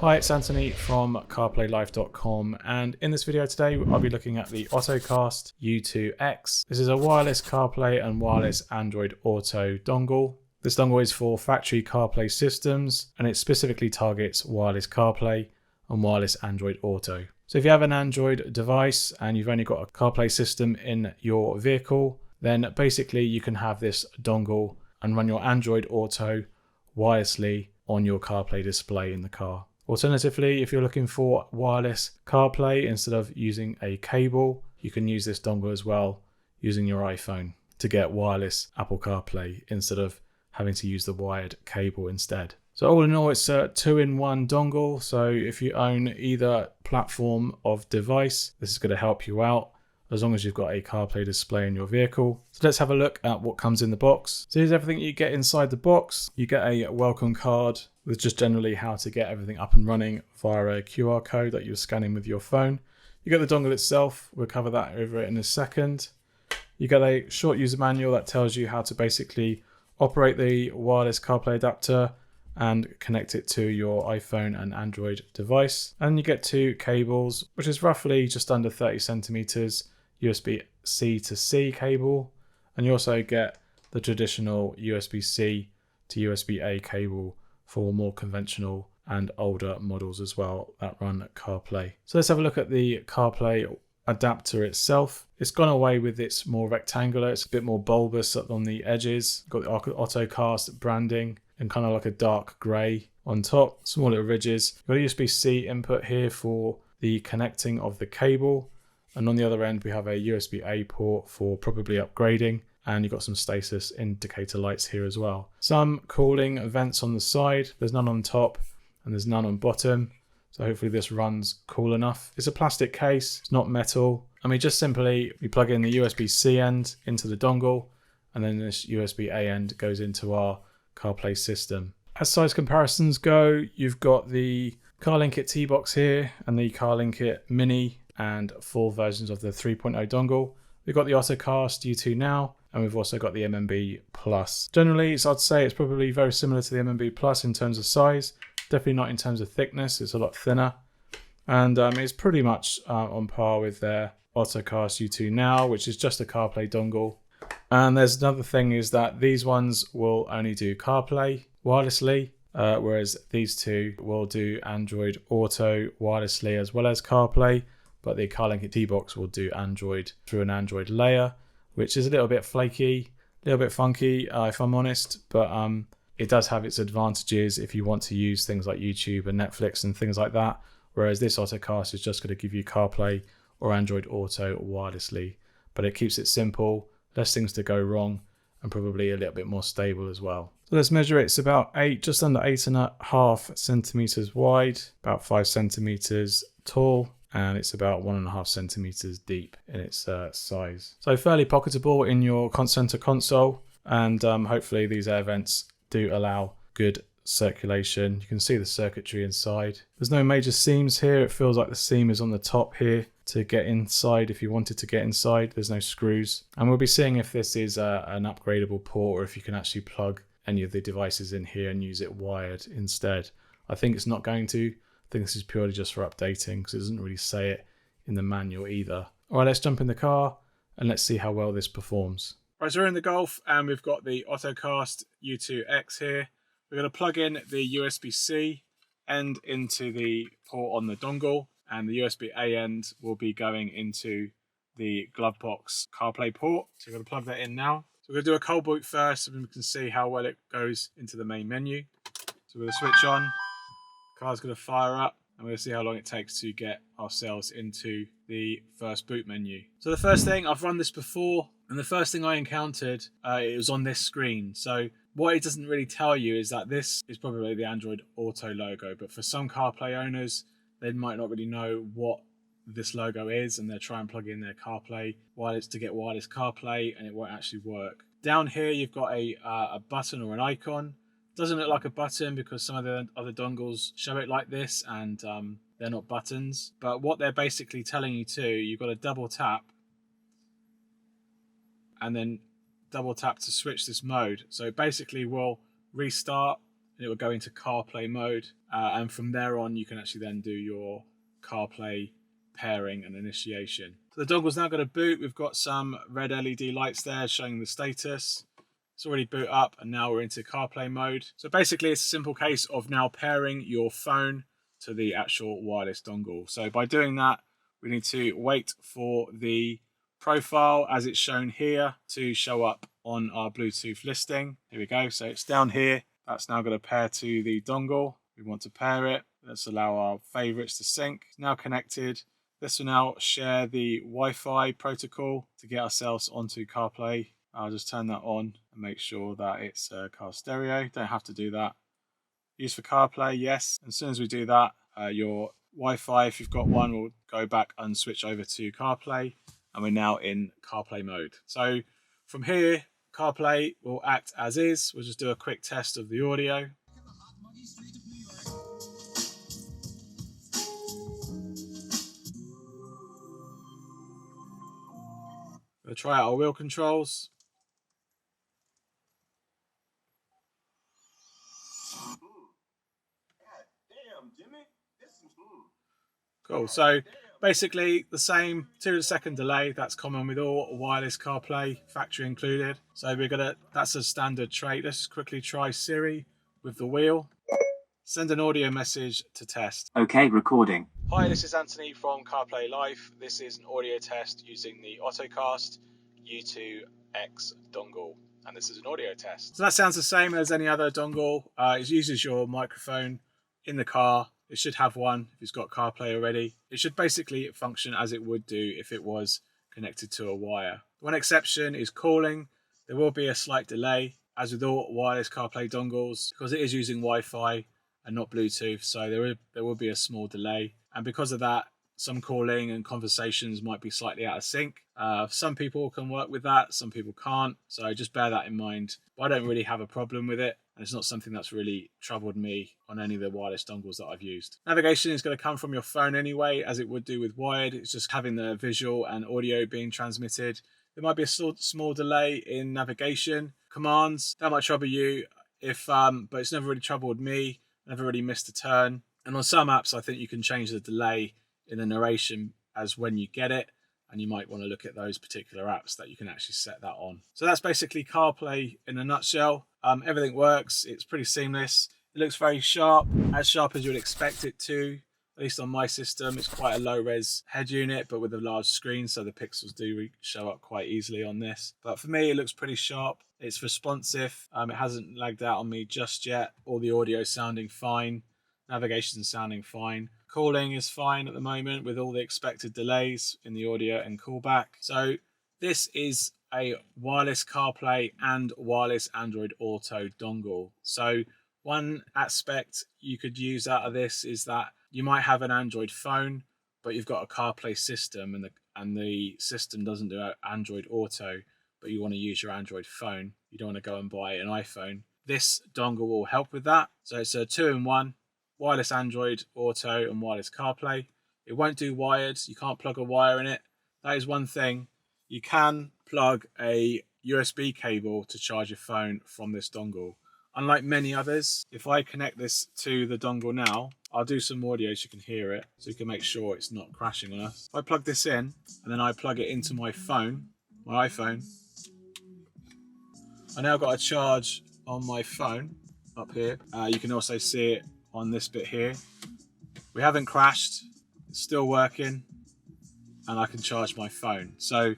Hi, it's Anthony from CarPlayLife.com, and in this video today I'll be looking at the Ottocast U2-X. This is a wireless CarPlay and wireless Android Auto dongle. This dongle is for factory CarPlay systems, and it specifically targets wireless CarPlay and wireless Android Auto. So if you have an Android device and you've only got a CarPlay system in your vehicle, then basically you can have this dongle and run your Android Auto wirelessly on your CarPlay display in the car. Alternatively, if you're looking for wireless CarPlay instead of using a cable, you can use this dongle as well using your iPhone to get wireless Apple CarPlay instead of having to use the wired cable instead. So all in all, it's a 2-in-1 dongle. So if you own either platform of device, this is going to help you out as long as you've got a CarPlay display in your vehicle. So let's have a look at what comes in the box. So here's everything you get inside the box. You get a welcome card with just generally how to get everything up and running via a QR code that you're scanning with your phone. You get the dongle itself. We'll cover that over in a second. You get a short user manual that tells you how to basically operate the wireless CarPlay adapter and connect it to your iPhone and Android device. And you get two cables, which is roughly just under 30 centimeters, USB-C to C cable. And you also get the traditional USB-C to USB-A cable for more conventional and older models as well that run CarPlay. So let's have a look at the CarPlay adapter itself. It's gone away with its more rectangular, it's a bit more bulbous on the edges. Got the Ottocast branding and kind of like a dark grey on top, small little ridges. Got a USB-C input here for the connecting of the cable. And on the other end, we have a USB-A port for probably upgrading. And you've got some status indicator lights here as well. Some cooling vents on the side. There's none on top and there's none on bottom. So hopefully this runs cool enough. It's a plastic case, it's not metal. And we just simply, we plug in the USB-C end into the dongle, and then this USB-A end goes into our CarPlay system. As size comparisons go, you've got the CarLink It T-Box here and the CarLink It Mini and full versions of the 3.0 dongle. We've got the Ottocast U2 now, and we've also got the MMB Plus. Generally, I'd say it's probably very similar to the MMB Plus in terms of size, definitely not in terms of thickness, it's a lot thinner. And it's pretty much on par with their Ottocast U2 now, which is just a CarPlay dongle. And there's another thing is that these ones will only do CarPlay wirelessly, whereas these two will do Android Auto wirelessly as well as CarPlay. But the CarLink It T-Box will do Android through an Android layer, which is a little bit flaky, a little bit funky, if I'm honest. But it does have its advantages if you want to use things like YouTube and Netflix and things like that. Whereas this Ottocast is just going to give you CarPlay or Android Auto wirelessly. But it keeps it simple, less things to go wrong, and probably a little bit more stable as well. So let's measure it. It's about just under 8.5 centimeters wide, about 5 centimeters tall, and it's about 1.5 centimeters deep in its size. So fairly pocketable in your center console, and hopefully these air vents do allow good circulation. You can see the circuitry inside. There's no major seams here. It feels like the seam is on the top here to get inside if you wanted to get inside. There's no screws. And we'll be seeing if this is an upgradable port or if you can actually plug any of the devices in here and use it wired instead. I think it's not going to. I think this is purely just for updating because it doesn't really say it in the manual either. All right, let's jump in the car and let's see how well this performs. Right, so we're in the Golf and we've got the Ottocast U2-X here. We're going to plug in the USB-C end into the port on the dongle, and the USB-A end will be going into the glove box CarPlay port. So we're going to plug that in now. So we're going to do a cold boot first so we can see how well it goes into the main menu. So we're going to switch on. Car's going to fire up and we're going to see how long it takes to get ourselves into the first boot menu. So the first thing, I've run this before, and the first thing I encountered, it was on this screen. So what it doesn't really tell you is that this is probably the Android Auto logo, but for some CarPlay owners, they might not really know what this logo is, and they'll try and plug in their CarPlay wireless to get wireless CarPlay, and it won't actually work. Down here, you've got a button or an icon. Doesn't look like a button because some of the other dongles show it like this, and they're not buttons. But what they're basically telling you to, you've got to double tap and then double tap to switch this mode. So basically we'll restart and it will go into CarPlay mode. And from there on, you can actually then do your CarPlay pairing and initiation. So the dongle's now going to boot. We've got some red LED lights there showing the status. It's already boot up, and now we're into CarPlay mode. So basically, it's a simple case of now pairing your phone to the actual wireless dongle. So by doing that, we need to wait for the profile as it's shown here to show up on our Bluetooth listing. Here we go. So it's down here. That's now going to pair to the dongle. We want to pair it. Let's allow our favorites to sync. It's now connected. This will now share the Wi-Fi protocol to get ourselves onto CarPlay. I'll just turn that on and make sure that it's car stereo. Don't have to do that. Use for CarPlay, yes. As soon as we do that, your Wi-Fi, if you've got one, will go back and switch over to CarPlay. And we're now in CarPlay mode. So from here, CarPlay will act as is. We'll just do a quick test of the audio. We'll try out our wheel controls. Cool, so basically the same 2-second delay. That's common with all wireless CarPlay, factory included. So that's a standard trait. Let's just quickly try Siri with the wheel. Send an audio message to test. Okay, recording. Hi, this is Anthony from CarPlay Live. This is an audio test using the Ottocast U2-X dongle. And this is an audio test. So that sounds the same as any other dongle. It uses your microphone in the car. It should have one if it's got CarPlay already. It should basically function as it would do if it was connected to a wire. One exception is calling. There will be a slight delay, as with all wireless CarPlay dongles, because it is using Wi-Fi and not Bluetooth, so there will be a small delay. And because of that, some calling and conversations might be slightly out of sync. Some people can work with that, some people can't. So just bear that in mind. But I don't really have a problem with it. And it's not something that's really troubled me on any of the wireless dongles that I've used. Navigation is going to come from your phone anyway, as it would do with wired. It's just having the visual and audio being transmitted. There might be a small delay in navigation. Commands, that might trouble you, but it's never really troubled me. Never really missed a turn. And on some apps, I think you can change the delay in the narration as when you get it, and you might want to look at those particular apps that you can actually set that on. So that's basically CarPlay in a nutshell. Everything works. It's pretty seamless. It looks very sharp as you would expect it to. At least on my system, it's quite a low-res head unit, but with a large screen, so the pixels do show up quite easily on this. But for me, it looks pretty sharp. It's responsive. It hasn't lagged out on me just yet. All the audio sounding fine. Navigation sounding fine. Calling is fine at the moment with all the expected delays in the audio and callback. So this is a wireless CarPlay and wireless Android Auto dongle. So one aspect you could use out of this is that you might have an Android phone, but you've got a CarPlay system and the system doesn't do Android Auto, but you want to use your Android phone. You don't want to go and buy an iPhone. This dongle will help with that. So it's a 2-in-1. Wireless Android Auto and wireless CarPlay. It won't do wired. You can't plug a wire in it. That is one thing. You can plug a USB cable to charge your phone from this dongle. Unlike many others, if I connect this to the dongle now, I'll do some audio so you can hear it, so you can make sure it's not crashing on us. If I plug this in, and then I plug it into my phone, my iPhone, I now got a charge on my phone up here. You can also see it on this bit here. We haven't crashed, it's still working, and I can charge my phone. So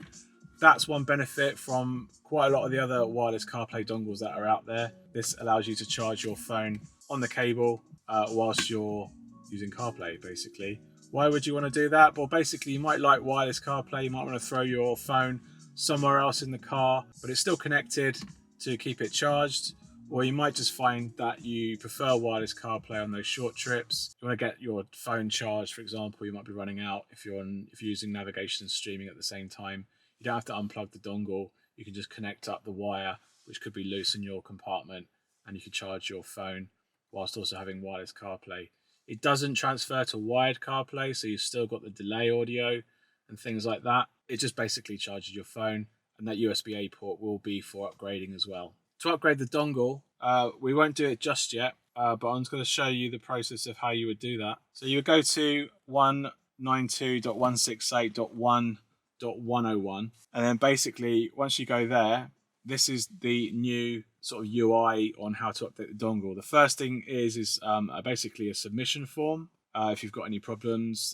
that's one benefit from quite a lot of the other wireless CarPlay dongles that are out there. This allows you to charge your phone on the cable whilst you're using CarPlay, basically. Why would you want to do that? Well, basically, you might like wireless CarPlay. You might want to throw your phone somewhere else in the car, but it's still connected to keep it charged. Or you might just find that you prefer wireless CarPlay on those short trips. You want to get your phone charged, for example. You might be running out if you're using navigation and streaming at the same time. You don't have to unplug the dongle. You can just connect up the wire, which could be loose in your compartment, and you can charge your phone whilst also having wireless CarPlay. It doesn't transfer to wired CarPlay, so you've still got the delay audio and things like that. It just basically charges your phone, and that USB-A port will be for upgrading as well. To upgrade the dongle, we won't do it just yet. but I'm just going to show you the process of how you would do that. So you would go to 192.168.1.101, and then basically once you go there, this is the new sort of UI on how to update the dongle. The first thing is basically a submission form. If you've got any problems,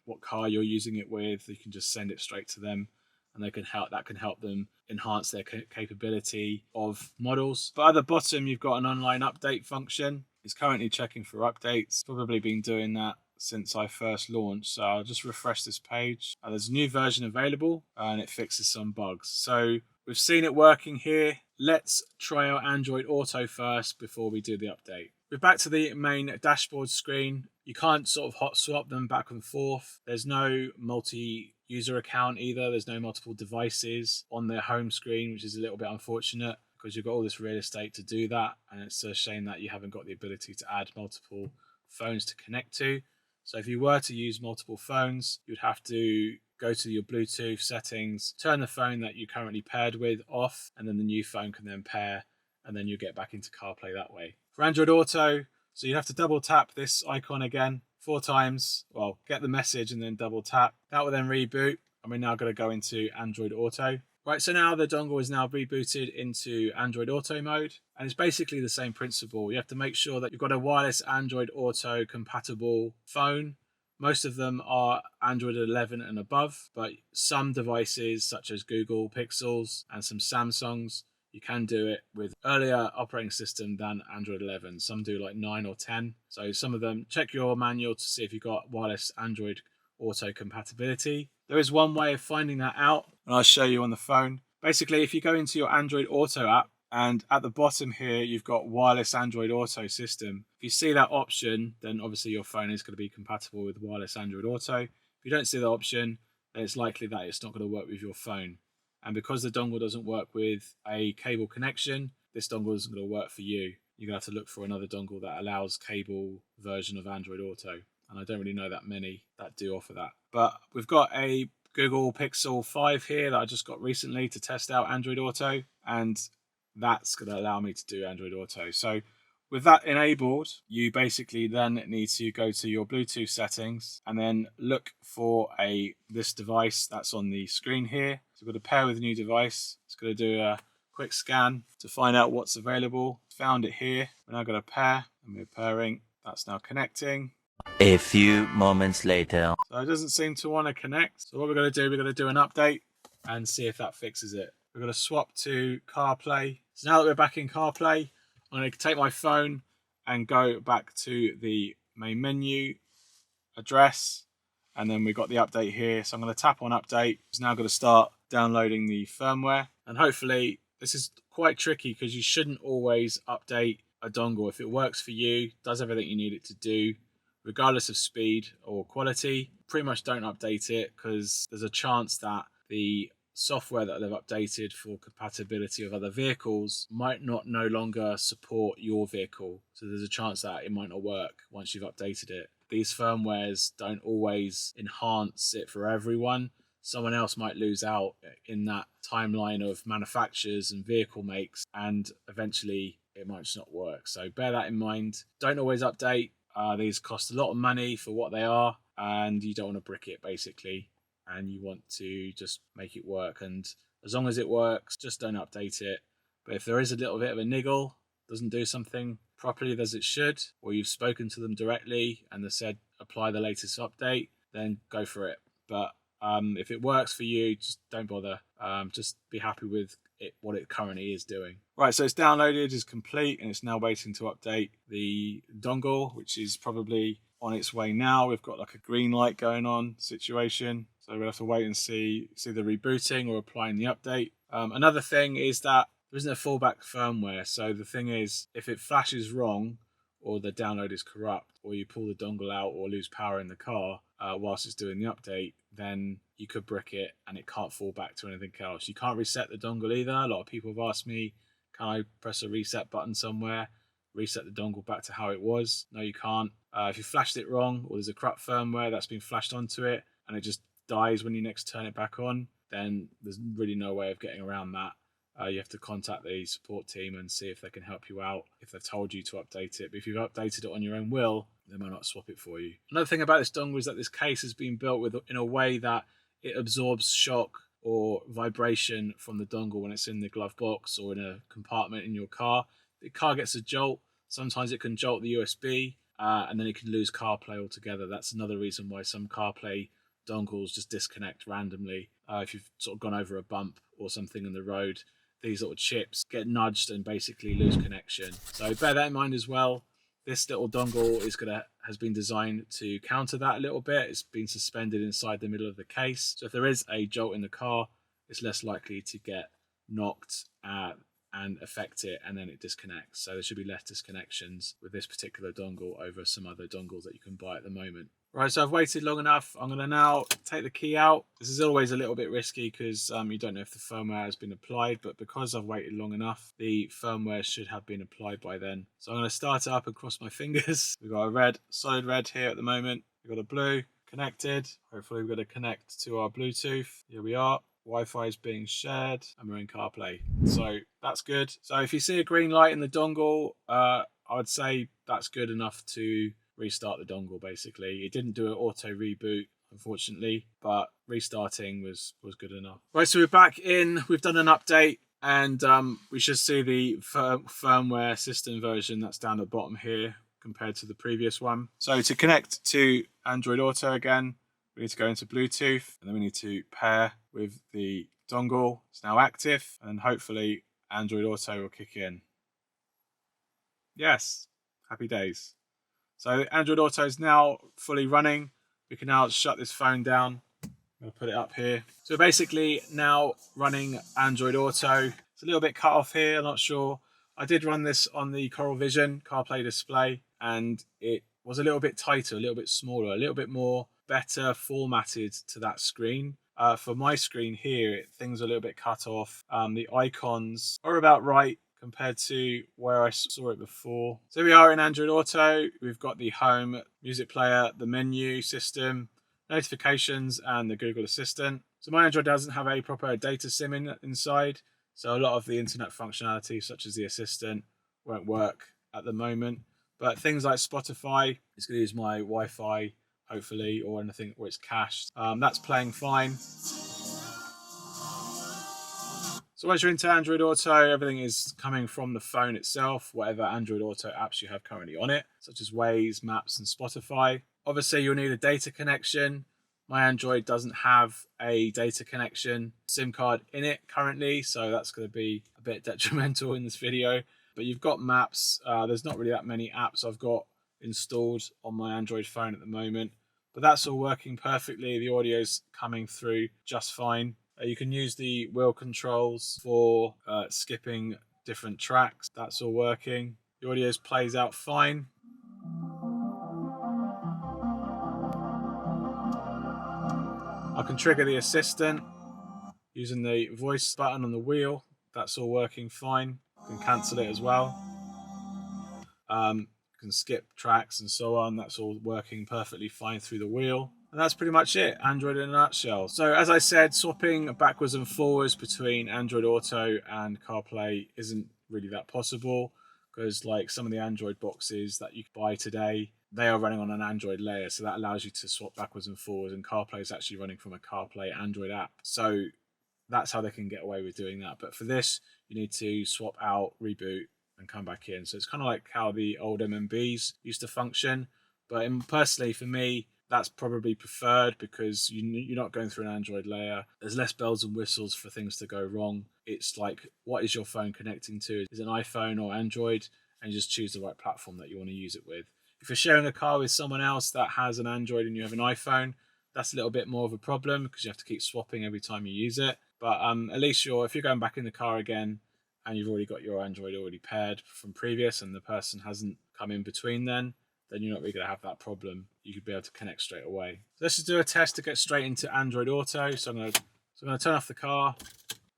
what car you're using it with, you can just send it straight to them, and they can help. That can help them enhance their capability of models. But at the bottom, you've got an online update function. It's currently checking for updates. Probably been doing that since I first launched. So I'll just refresh this page. There's a new version available, and it fixes some bugs. So we've seen it working here. Let's try out Android Auto first before we do the update. We're back to the main dashboard screen. You can't sort of hot swap them back and forth. There's no multi-user account either. There's no multiple devices on their home screen, which is a little bit unfortunate because you've got all this real estate to do that. And it's a shame that you haven't got the ability to add multiple phones to connect to. So if you were to use multiple phones, you'd have to go to your Bluetooth settings, turn the phone that you're currently paired with off, and then the new phone can then pair, and then you get back into CarPlay that way. For Android Auto, so you have to double tap this icon again 4 times. Well, get the message and then double tap. That will then reboot, and we're now going to go into Android Auto. Right, so now the dongle is now rebooted into Android Auto mode, and it's basically the same principle. You have to make sure that you've got a wireless Android Auto compatible phone. Most of them are Android 11 and above, but some devices such as Google Pixels and some Samsungs, you can do it with earlier operating system than Android 11. Some do like 9 or 10. So some of them, check your manual to see if you've got wireless Android Auto compatibility. There is one way of finding that out, and I'll show you on the phone. Basically, if you go into your Android Auto app, and at the bottom here, you've got wireless Android Auto system. If you see that option, then obviously your phone is going to be compatible with wireless Android Auto. If you don't see the option, then it's likely that it's not going to work with your phone. And because the dongle doesn't work with a cable connection, this dongle isn't going to work for you. You're going to have to look for another dongle that allows cable version of Android Auto. And I don't really know that many that do offer that. But we've got a Google Pixel 5 here that I just got recently to test out Android Auto, and that's going to allow me to do Android Auto. So with that enabled, you basically then need to go to your Bluetooth settings and then look for this device that's on the screen here. So we've got to pair with a new device. It's going to do a quick scan to find out what's available. Found it here. We're now going to pair, and we're pairing. That's now connecting. A few moments later. So it doesn't seem to want to connect. So what we're going to do, we're going to do an update and see if that fixes it. We're going to swap to CarPlay. So now that we're back in CarPlay, I'm going to take my phone and go back to the main menu, address, and then we've got the update here. So I'm going to tap on update. It's now going to start downloading the firmware. And hopefully, this is quite tricky because you shouldn't always update a dongle. If it works for you, does everything you need it to do, regardless of speed or quality, pretty much don't update it because there's a chance that the software that they've updated for compatibility of other vehicles might not no longer support your vehicle. So there's a chance that it might not work once you've updated it. These firmwares don't always enhance it for everyone. Someone else might lose out in that timeline of manufacturers and vehicle makes, and eventually it might just not work. So bear that in mind. Don't always update. These cost a lot of money for what they are, and you don't want to brick it basically, and you want to just make it work. And as long as it works, just don't update it. But if there is a little bit of a niggle, doesn't do something properly as it should, or you've spoken to them directly and they said apply the latest update, then go for it. But if it works for you, just don't bother. Just be happy with it, what it currently is doing. Right, so it's downloaded, is complete, and it's now waiting to update the dongle, which is probably on its way now. We've got like a green light going on situation, so we'll have to wait and see the rebooting or applying the update. Another thing is that there isn't a fallback firmware. So the thing is, if it flashes wrong, or the download is corrupt, or you pull the dongle out or lose power in the car whilst it's doing the update, then you could brick it and it can't fall back to anything else. You can't reset the dongle either. A lot of people have asked me, can I press a reset button somewhere, reset the dongle back to how it was? No, you can't. If you flashed it wrong, or there's a corrupt firmware that's been flashed onto it and it just dies when you next turn it back on, then there's really no way of getting around that. you have to contact the support team and see if they can help you out, if they've told you to update it. But if you've updated it on your own will, they might not swap it for you. Another thing about this dongle is that this case has been built in a way that it absorbs shock or vibration from the dongle when it's in the glove box or in a compartment in your car. The car gets a jolt. Sometimes it can jolt the USB, and then it can lose CarPlay altogether. That's another reason why some CarPlay dongles just disconnect randomly. If you've sort of gone over a bump or something in the road, these little chips get nudged and basically lose connection. So bear that in mind as well. This little dongle has been designed to counter that a little bit. It's been suspended inside the middle of the case. So if there is a jolt in the car, it's less likely to get knocked and affect it, and then it disconnects. So there should be less disconnections with this particular dongle over some other dongles that you can buy at the moment. Right, so I've waited long enough. I'm going to now take the key out. This is always a little bit risky because you don't know if the firmware has been applied, but because I've waited long enough, the firmware should have been applied by then. So I'm going to start it up and cross my fingers. We've got a red, solid red here at the moment. We've got a blue connected. Hopefully we're going to connect to our Bluetooth. Here we are. Wi-Fi is being shared and we're in CarPlay. So that's good. So if you see a green light in the dongle, I would say that's good enough to restart the dongle. Basically, it didn't do an auto reboot, unfortunately, but restarting was good enough. Right, so we're back in. We've done an update, and we should see the firmware system version that's down at the bottom here compared to the previous one. So to connect to Android Auto again, we need to go into Bluetooth, and then we need to pair with the dongle. It's now active, and hopefully Android Auto will kick in. Yes, happy days. So Android Auto is now fully running. We can now shut this phone down. I'm going to put it up here. So we're basically now running Android Auto. It's a little bit cut off here, I'm not sure. I did run this on the Coral Vision CarPlay display, and it was a little bit tighter, a little bit smaller, a little bit more better formatted to that screen. For my screen here, things are a little bit cut off. The icons are about right compared to where I saw it before. So we are in Android Auto. We've got the home, music player, the menu system, notifications, and the Google Assistant. So my Android doesn't have a proper data SIM inside. So a lot of the internet functionality, such as the Assistant, won't work at the moment. But things like Spotify, it's going to use my Wi-Fi, hopefully, or anything where it's cached. That's playing fine. So as you're into Android Auto, everything is coming from the phone itself, whatever Android Auto apps you have currently on it, such as Waze, Maps, and Spotify. Obviously, you'll need a data connection. My Android doesn't have a data connection SIM card in it currently, so that's going to be a bit detrimental in this video. But you've got Maps. There's not really that many apps I've got installed on my Android phone at the moment, but that's all working perfectly. The audio's coming through just fine. You can use the wheel controls for skipping different tracks. That's all working. The audio plays out fine. I can trigger the assistant using the voice button on the wheel. That's all working fine. I can cancel it as well. Can skip tracks and so on. That's all working perfectly fine through the wheel. And that's pretty much it, Android in a nutshell. So as I said, swapping backwards and forwards between Android Auto and CarPlay isn't really that possible, because like some of the Android boxes that you buy today, they are running on an Android layer, so that allows you to swap backwards and forwards, and CarPlay is actually running from a CarPlay Android app. So that's how they can get away with doing that. But for this, you need to swap out, reboot, and come back in. So it's kind of like how the old MMBs used to function. But personally, for me, that's probably preferred because you're not going through an Android layer. There's less bells and whistles for things to go wrong. It's like, what is your phone connecting to? Is it an iPhone or Android? And you just choose the right platform that you want to use it with. If you're sharing a car with someone else that has an Android and you have an iPhone, that's a little bit more of a problem because you have to keep swapping every time you use it. But at least if you're going back in the car again and you've already got your Android already paired from previous and the person hasn't come in between then you're not really going to have that problem. You could be able to connect straight away. So let's just do a test to get straight into Android Auto. So I'm going to turn off the car,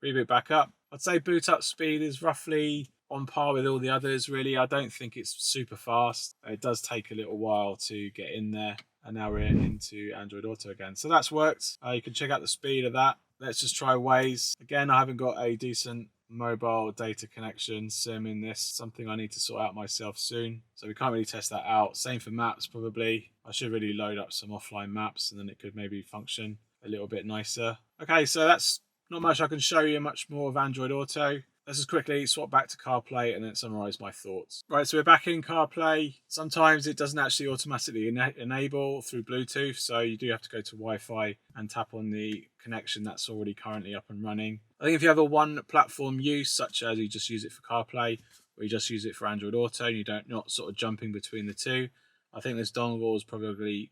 reboot back up. I'd say boot up speed is roughly on par with all the others, really. I don't think it's super fast. It does take a little while to get in there. And now we're into Android Auto again. So that's worked. You can check out the speed of that. Let's just try Waze. Again, I haven't got a decent mobile data connection sim in this, something I need to sort out myself soon. So we can't really test that out. Same for maps probably. I should really load up some offline maps and then it could maybe function a little bit nicer. Okay, so that's not much I can show you much more of Android Auto. Let's just quickly swap back to CarPlay and then summarize my thoughts. Right, so we're back in CarPlay. Sometimes it doesn't actually automatically enable through Bluetooth, so you do have to go to Wi-Fi and tap on the connection that's already currently up and running. I think if you have a one platform use, such as you just use it for CarPlay or you just use it for Android Auto and you don't not sort of jumping between the two, I think this dongle is probably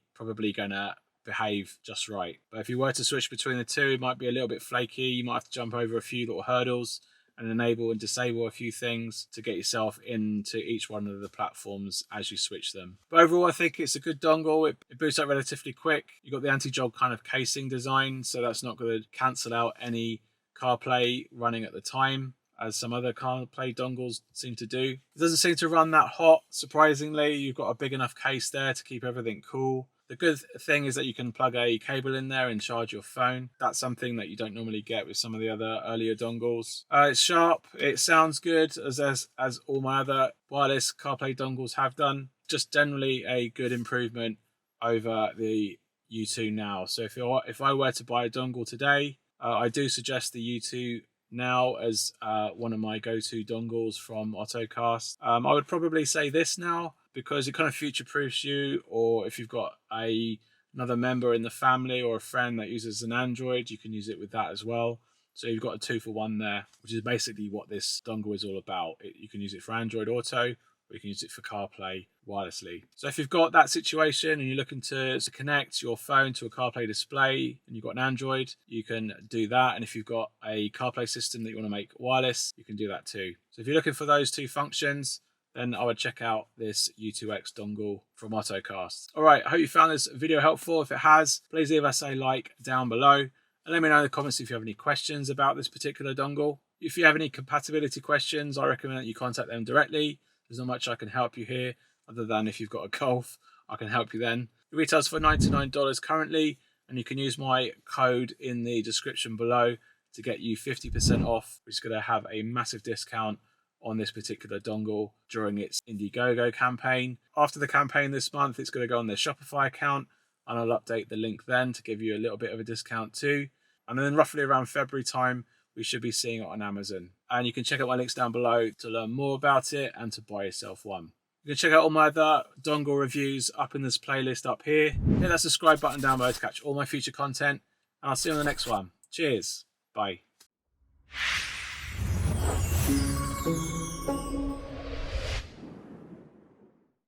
going to behave just right. But if you were to switch between the two, it might be a little bit flaky. You might have to jump over a few little hurdles and enable and disable a few things to get yourself into each one of the platforms as you switch them. But overall, I think it's a good dongle. It boots up relatively quick. You've got the anti-jog kind of casing design, so that's not going to cancel out any CarPlay running at the time, as some other CarPlay dongles seem to do. It doesn't seem to run that hot, surprisingly. You've got a big enough case there to keep everything cool. The good thing is that you can plug a cable in there and charge your phone. That's something that you don't normally get with some of the other earlier dongles. It's sharp. It sounds good, as all my other wireless CarPlay dongles have done. Just generally a good improvement over the U2 Now. So if I were to buy a dongle today, I do suggest the U2 Now as one of my go-to dongles from Ottocast. I would probably say this now, because it kind of future-proofs you, or if you've got another member in the family or a friend that uses an Android, you can use it with that as well. So you've got a 2-for-1 there, which is basically what this dongle is all about. You can use it for Android Auto, or you can use it for CarPlay wirelessly. So if you've got that situation and you're looking to connect your phone to a CarPlay display and you've got an Android, you can do that. And if you've got a CarPlay system that you want to make wireless, you can do that too. So if you're looking for those two functions, then I would check out this U2-X dongle from Ottocast. All right, I hope you found this video helpful. If it has, please leave us a like down below and let me know in the comments if you have any questions about this particular dongle. If you have any compatibility questions, I recommend that you contact them directly. There's not much I can help you here, other than if you've got a Golf, I can help you then. It retails for $99 currently, and you can use my code in the description below to get you 50% off, which is going to have a massive discount on this particular dongle during its Indiegogo campaign. After the campaign this month, it's going to go on their Shopify account, and I'll update the link then to give you a little bit of a discount too. And then roughly around February time, we should be seeing it on Amazon. And you can check out my links down below to learn more about it and to buy yourself one. You can check out all my other dongle reviews up in this playlist up here. Hit that subscribe button down below to catch all my future content. And I'll see you on the next one. Cheers. Bye.